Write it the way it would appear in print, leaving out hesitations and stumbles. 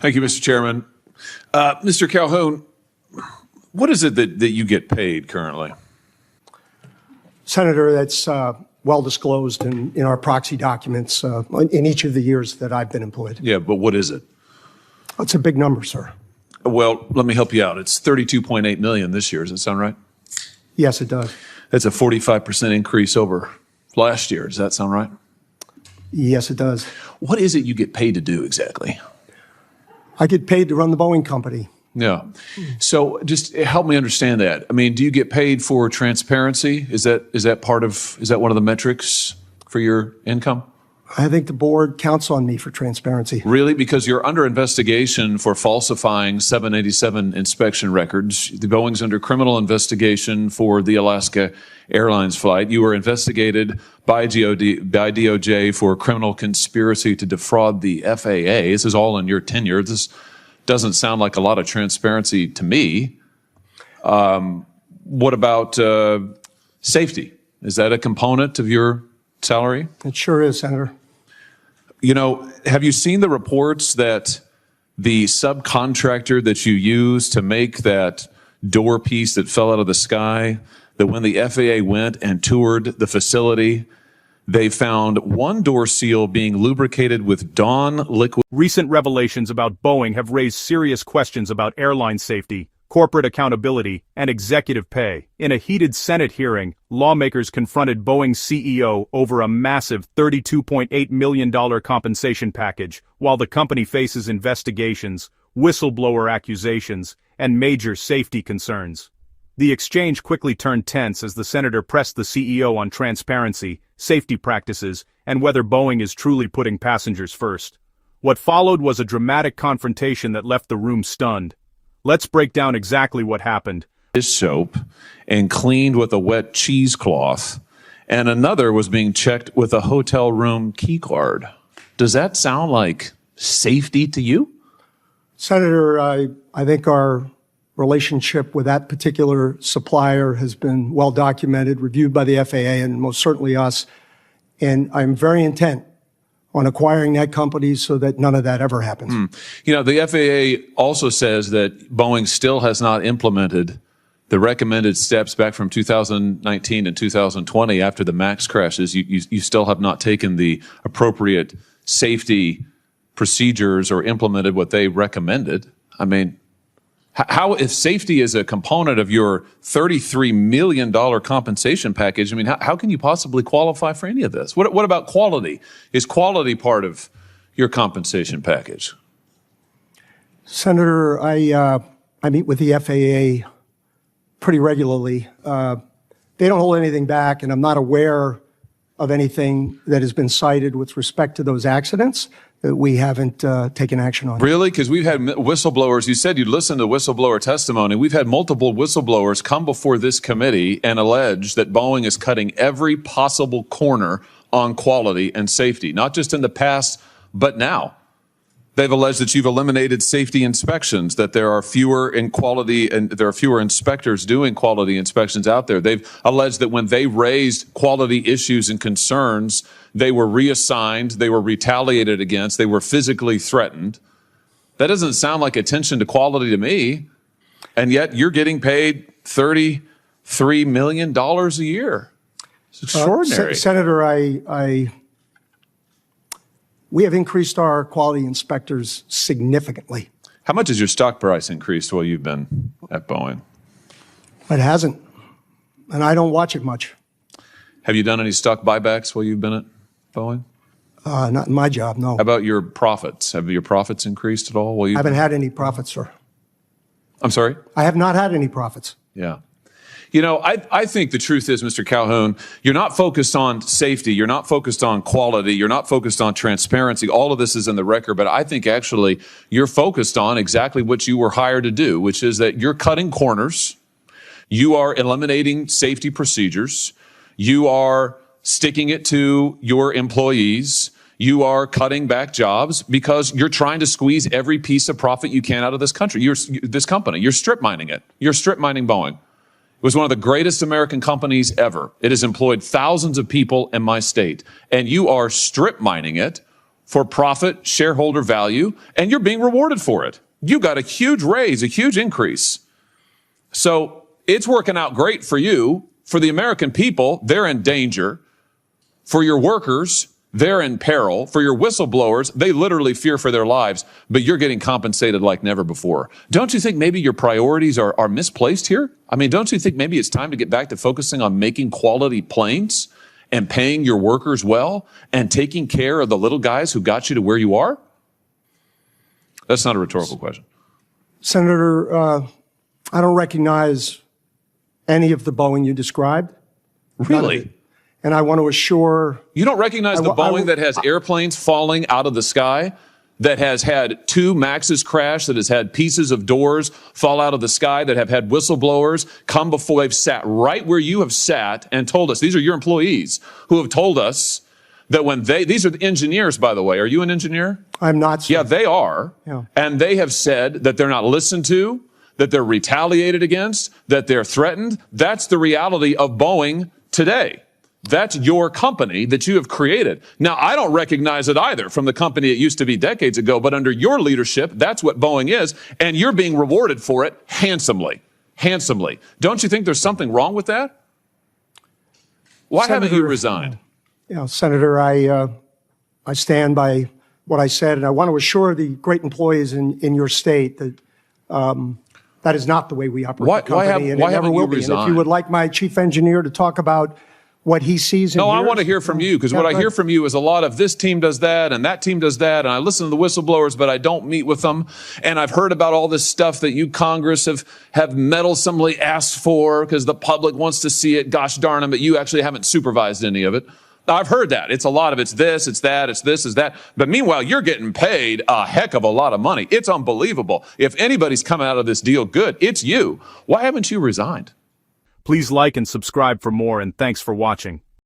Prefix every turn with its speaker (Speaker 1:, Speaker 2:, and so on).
Speaker 1: Thank you, Mr. Chairman. Mr. Calhoun, what is it that you get paid currently?
Speaker 2: Senator, that's well disclosed in our proxy documents in each of the years that I've been employed.
Speaker 1: Yeah, but what is it?
Speaker 2: It's a big number, sir.
Speaker 1: Well, let me help you out. It's $32.8 million this year. Does that sound right?
Speaker 2: Yes, it does.
Speaker 1: That's a 45% increase over last year. Does that sound right?
Speaker 2: Yes, it does.
Speaker 1: What is it you get paid to do exactly?
Speaker 2: I get paid to run the Boeing company.
Speaker 1: Yeah. So just help me understand that. I mean, do you get paid for transparency? Is that one of the metrics for your income?
Speaker 2: I think the board counts on me for transparency.
Speaker 1: Really? Because you're under investigation for falsifying 787 inspection records. The Boeing's under criminal investigation for the Alaska Airlines flight. You were investigated by DOJ for criminal conspiracy to defraud the FAA. This is all in your tenure. This doesn't sound like a lot of transparency to me. What about safety? Is that a component of your salary?
Speaker 2: It sure is, Senator.
Speaker 1: You know, have you seen the reports that the subcontractor that you used to make that door piece that fell out of the sky, that when the FAA went and toured the facility, they found one door seal being lubricated with Dawn liquid?
Speaker 3: Recent revelations about Boeing have raised serious questions about airline safety, corporate accountability, and executive pay. In a heated Senate hearing, lawmakers confronted Boeing's CEO over a massive $32.8 million compensation package, while the company faces investigations, whistleblower accusations, and major safety concerns. The exchange quickly turned tense as the senator pressed the CEO on transparency, safety practices, and whether Boeing is truly putting passengers first. What followed was a dramatic confrontation that left the room stunned. Let's break down exactly what happened.
Speaker 1: Dish soap and cleaned with a wet cheesecloth, and another was being checked with a hotel room key card. Does that sound like safety to you?
Speaker 2: Senator, I think our relationship with that particular supplier has been well documented, reviewed by the FAA and most certainly us. And I'm very intent on acquiring that company so that none of that ever happens.
Speaker 1: You know, the FAA also says that Boeing still has not implemented the recommended steps back from 2019 and 2020 after the MAX crashes. You still have not taken the appropriate safety procedures or implemented what they recommended. I mean, how, if safety is a component of your $33 million compensation package, I mean, how can you possibly qualify for any of this? What about quality? Is quality part of your compensation package?
Speaker 2: Senator, I meet with the FAA pretty regularly. They don't hold anything back, and I'm not aware of anything that has been cited with respect to those accidents that we haven't taken action on.
Speaker 1: Really? Because we've had whistleblowers. You said you'd listen to whistleblower testimony. We've had multiple whistleblowers come before this committee and allege that Boeing is cutting every possible corner on quality and safety, not just in the past, but now. They've alleged that you've eliminated safety inspections, that there are fewer in quality and there are fewer inspectors doing quality inspections out there. They've alleged that when they raised quality issues and concerns, they were reassigned, they were retaliated against, they were physically threatened. That doesn't sound like attention to quality to me. And yet you're getting paid $33 million a year. It's extraordinary.
Speaker 2: Senator, we have increased our quality inspectors significantly.
Speaker 1: How much has your stock price increased while you've been at Boeing?
Speaker 2: It hasn't, and I don't watch it much.
Speaker 1: Have you done any stock buybacks while you've been at Boeing?
Speaker 2: Not in my job, no.
Speaker 1: How about your profits? Have your profits increased at all?
Speaker 2: I haven't had any profits, sir.
Speaker 1: I'm sorry?
Speaker 2: I have not had any profits.
Speaker 1: Yeah. You know, I think the truth is, Mr. Calhoun, you're not focused on safety. You're not focused on quality. You're not focused on transparency. All of this is in the record. But I think actually you're focused on exactly what you were hired to do, which is that you're cutting corners. You are eliminating safety procedures. You are sticking it to your employees. You are cutting back jobs because you're trying to squeeze every piece of profit you can out of this country. This company. You're strip mining it. You're strip mining Boeing. It was one of the greatest American companies ever. It has employed thousands of people in my state. And you are strip mining it for profit, shareholder value, and you're being rewarded for it. You got a huge raise, a huge increase. So it's working out great for you. For the American people, they're in danger. For your workers, they're in peril. For your whistleblowers, they literally fear for their lives, but you're getting compensated like never before. Don't you think maybe your priorities are misplaced here? I mean, don't you think maybe it's time to get back to focusing on making quality planes and paying your workers well and taking care of the little guys who got you to where you are? That's not a rhetorical question.
Speaker 2: Senator, I don't recognize any of the Boeing you described.
Speaker 1: Really?
Speaker 2: And I want to assure...
Speaker 1: You don't recognize the Boeing that has airplanes falling out of the sky, that has had 2 Maxes crash, that has had pieces of doors fall out of the sky, that have had whistleblowers come before they've sat right where you have sat and told us, these are your employees who have told us that when these are the engineers, by the way. Are you an engineer?
Speaker 2: I'm not, sir.
Speaker 1: Yeah, they are.
Speaker 2: Yeah.
Speaker 1: And they have said that they're not listened to, that they're retaliated against, that they're threatened. That's the reality of Boeing today. That's your company that you have created. Now, I don't recognize it either from the company it used to be decades ago, but under your leadership, that's what Boeing is, and you're being rewarded for it handsomely. Handsomely. Don't you think there's something wrong with that? Why haven't you resigned?
Speaker 2: Senator, I stand by what I said, and I want to assure the great employees in your state that that is not the way we operate the company, and it never will be. And if you would like my chief engineer to talk about what he sees in
Speaker 1: I want to hear from you, because what I hear from you is a lot of this team does that and that team does that, and I listen to the whistleblowers, but I don't meet with them. And I've heard about all this stuff that you Congress have meddlesomely asked for because the public wants to see it. Gosh darn them, but you actually haven't supervised any of it. I've heard that. It's a lot of it's this, it's that, it's this, it's that. But meanwhile, you're getting paid a heck of a lot of money. It's unbelievable. If anybody's coming out of this deal good, it's you. Why haven't you resigned?
Speaker 3: Please like and subscribe for more, and thanks for watching.